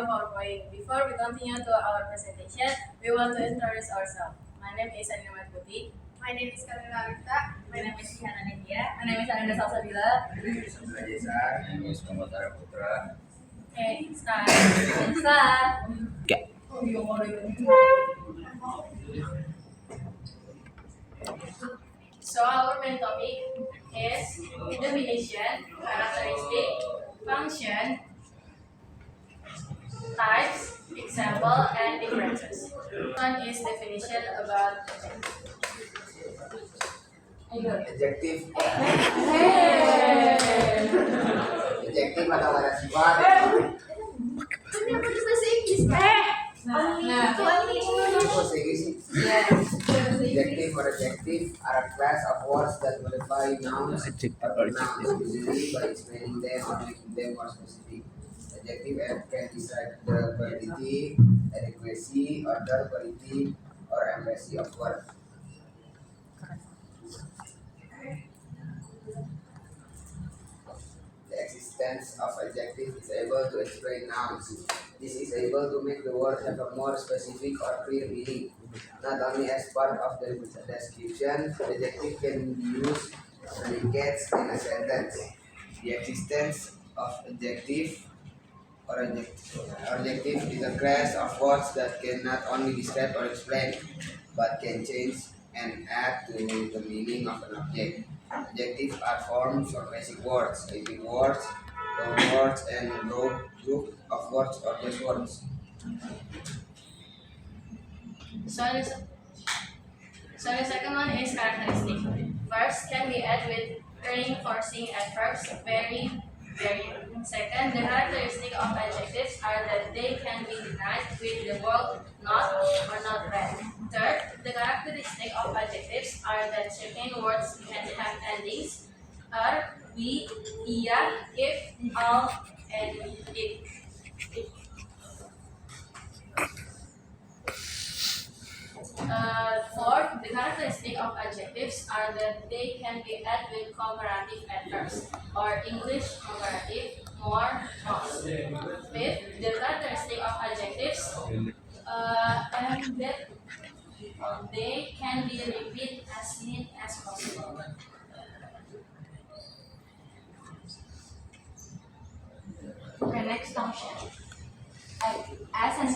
our PowerPoint. Before we continue to our presentation, we want to introduce ourselves. My name is Anina Matputi. My name is Karina Arita. My name is Hana Nadia. My name is Ananda Salsabila. My name is Abdullah Jesa. My name is Muhammad Arab Putra. Okay, start. Okay. So our main topic is definition, characteristic, function, types, example, and differences. One is definition about Adjective. Hey. Adjective atau kata sifat. Kenapa bahasa Inggris? Nah, Bahasa Inggris sih. yes. Adjective or adjective are a class of words that modify nouns or pronouns, usually by explaining them or making them more specific. Adjective can describe the quality, adequacy, order, quality, or emphasis of word. The existence of adjective is able to explain nouns. This is able to make the word have a more specific or clear meaning. Not only as part of the description, the adjective can be used predicates in a sentence. The existence of adjective or adjective is a class of words that can not only describe or explain, but can change and add to the meaning of an object. Adjectives are forms of basic words, living words, loan words, and group of words or just words. So the second one is characteristic. First can be added with reinforcing adverbs, very. Second, the characteristic of adjectives are that they can be denied with the word not or not read. Third, the characteristic of adjectives are that certain words can have endings are, we, iya, if, all, and it. Fourth, the characteristic of adjectives are that they can be added with comparative adverbs or English comparative, more, most. Fifth, the characteristic of adjectives and that they can be repeated as neat as possible. The next function. As an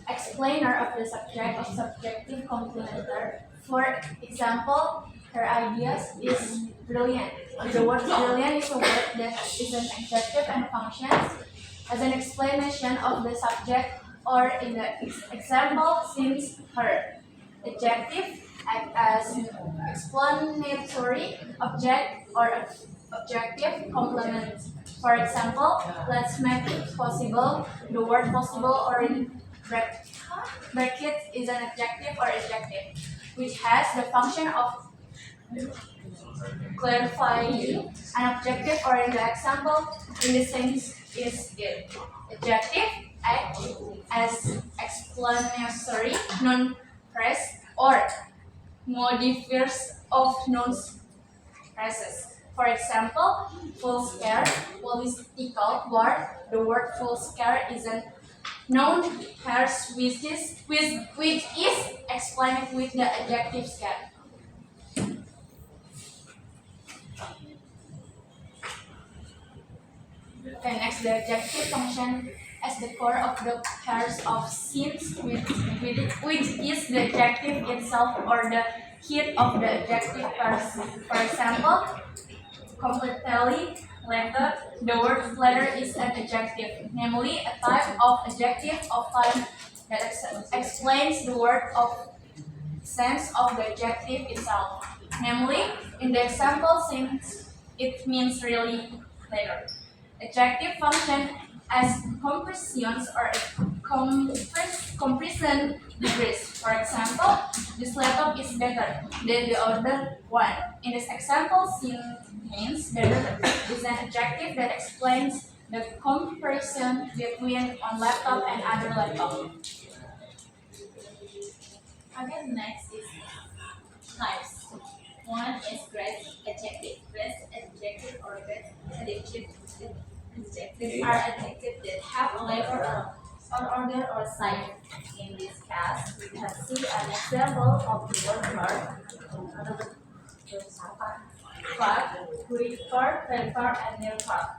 explainer of the subject of subjective complementer, for example, her ideas is brilliant. The word brilliant is a word that is an adjective and functions as an explanation of the subject, or in the example, since her. Adjective act as explanatory object or objective complement. For example, let's make it possible. The word possible or in bracket is an adjective or adjective, which has the function of clarifying an objective, or in the example, in the sense is it. Adjective act as explanatory noun phrase or modifiers of noun phrases. For example, full scale, political word. The word full scale is a noun phrase which is explained with the adjective scale. Okay, next, the adjective function as the core of the pairs of since, which is the adjective itself or the head of the adjective pairs. For example, completely letter. The word letter is an adjective, namely a type of adjective of type that explains the word of sense of the adjective itself. Namely, in the example, since it means really letter. Adjective function as compressions or compression degrees. For example, this laptop is better than the other one. In this example, since means better is an adjective that explains the comparison between one laptop and other laptop. Okay, next is types. One is great adjective. Great adjective or great adjective. Adjectives are adjectives that have a letter or order or size. In this case, we can see an example of the word part, with part, paper, and nail part.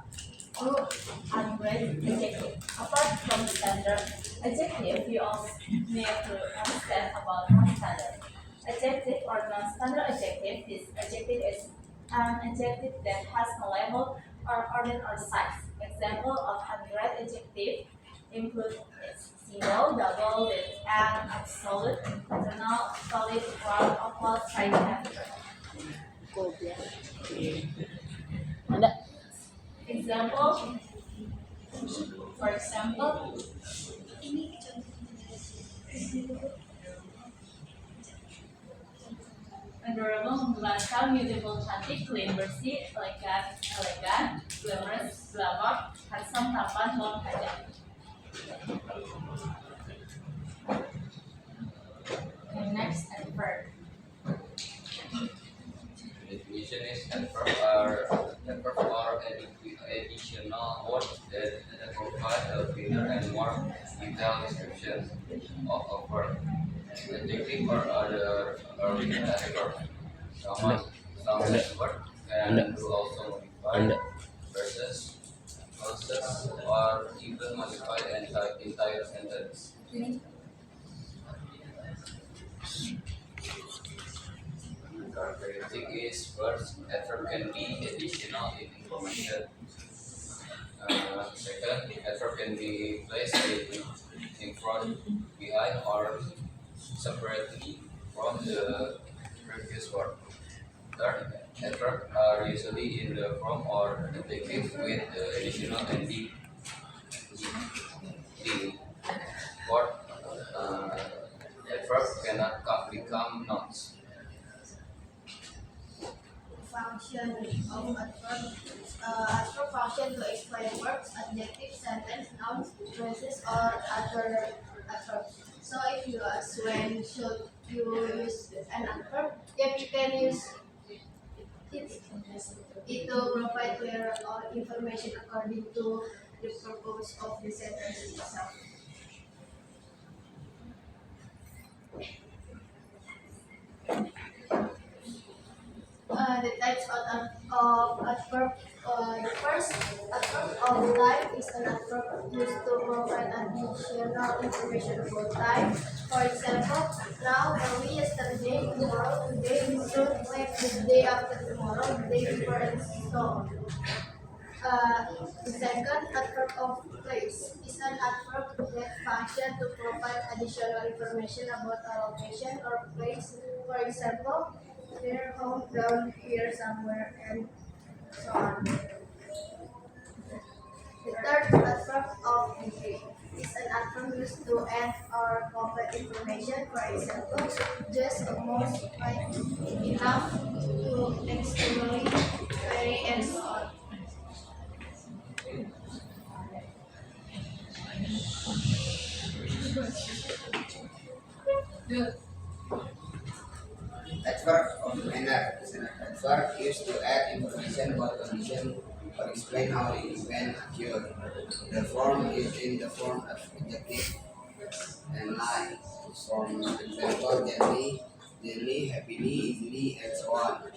Group and grade adjective. Apart from standard adjective, we also need to understand about non-standard. Adjective or non-standard adjective. This adjective is an adjective that has no label or order or size. Example of unread adjective include single, double, with and absolute, eternal, solid, round, oval, straight, and example. For example, adorable, menggelakan, beautiful, cantik, clean, bersih, elegan, glamorous, glamour, handsome, tampan, tolong hajat. Okay, next adverb. Definition is adverb or additional word that provide a cleaner and more detailed description of a verb. Adjective or other adverb. Some adverb can also modify versus clauses or even modify entire sentence. Characteristic is first, adverb can be additional information. Second, adverb can be placed in front, behind, or separately from the previous word. Third, adverbs are usually in the form or adjective with the additional ND. Fourth, adverb cannot become nouns. Function of adverb. Adverb function to explain words, adjectives, sentence, nouns, phrases, or other adverbs. So if you ask when should you use an adverb, then you can use it to provide clear information according to the purpose of the sentence itself. The types of adverb. The first adverb of time is an adverb used to provide additional information about time. For example, now, early, yesterday, tomorrow, today, soon, next, the day after tomorrow, the day before, and so on. The second adverb of place is an adverb that functions to provide additional information about a location or place. For example, there, home, down, here, somewhere, and so on. The third adverb of degree is an adverb used to add or complete information. For example, just, almost, quite, enough, to, extremely, very, and so on. Adverb of manner is an adverb used to add information about condition or explain how the event occurred. The form is in the form of adjective and line. For example, gently, happily, easily, and so on.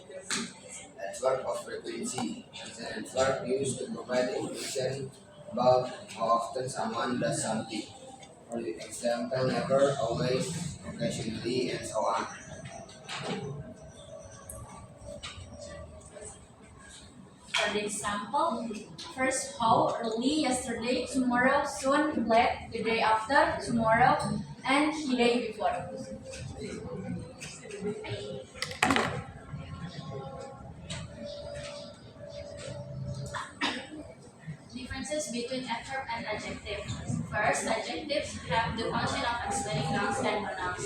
Adverb of frequency is an adverb used to provide information about how often someone does something. For example, never, always, occasionally, and so on. For the example, first, how, early, yesterday, tomorrow, soon, late, the day after, tomorrow, and the day before. Differences between adverb and adjective. First, adjectives have the function of explaining nouns and pronouns,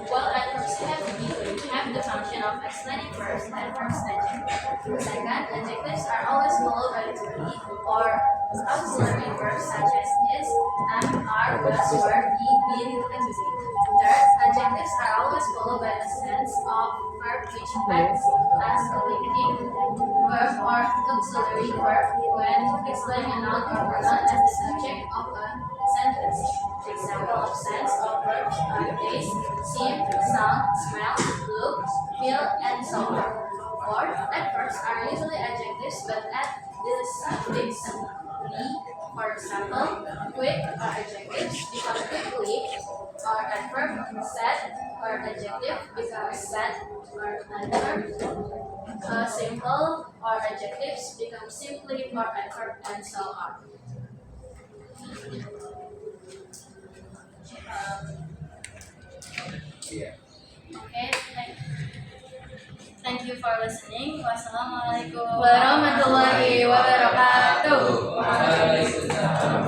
while adverbs have the function of explaining verbs and verbs adjectives. Second, adjectives are always followed by be or auxiliary verbs such as is, am, are, was, were, be, been, and be. Third, adjectives are always followed by a sense of verb which acts as a linking verb or auxiliary verb when explaining a noun or pronoun as the subject of a sentence. Example of sense of verbs are taste, see, sound, smell, look, feel, and so on. Or adverbs are usually adjectives but add this suffix "ly". For example, quick or adjectives become quickly, or adverb sad or adjective becomes sad or adverb. Simple or adjectives become simply or adverb, and so on. Okay, thank you for listening. Wassalamualaikum Warahmatullahi wabarakatuh. Waalaikumsalam.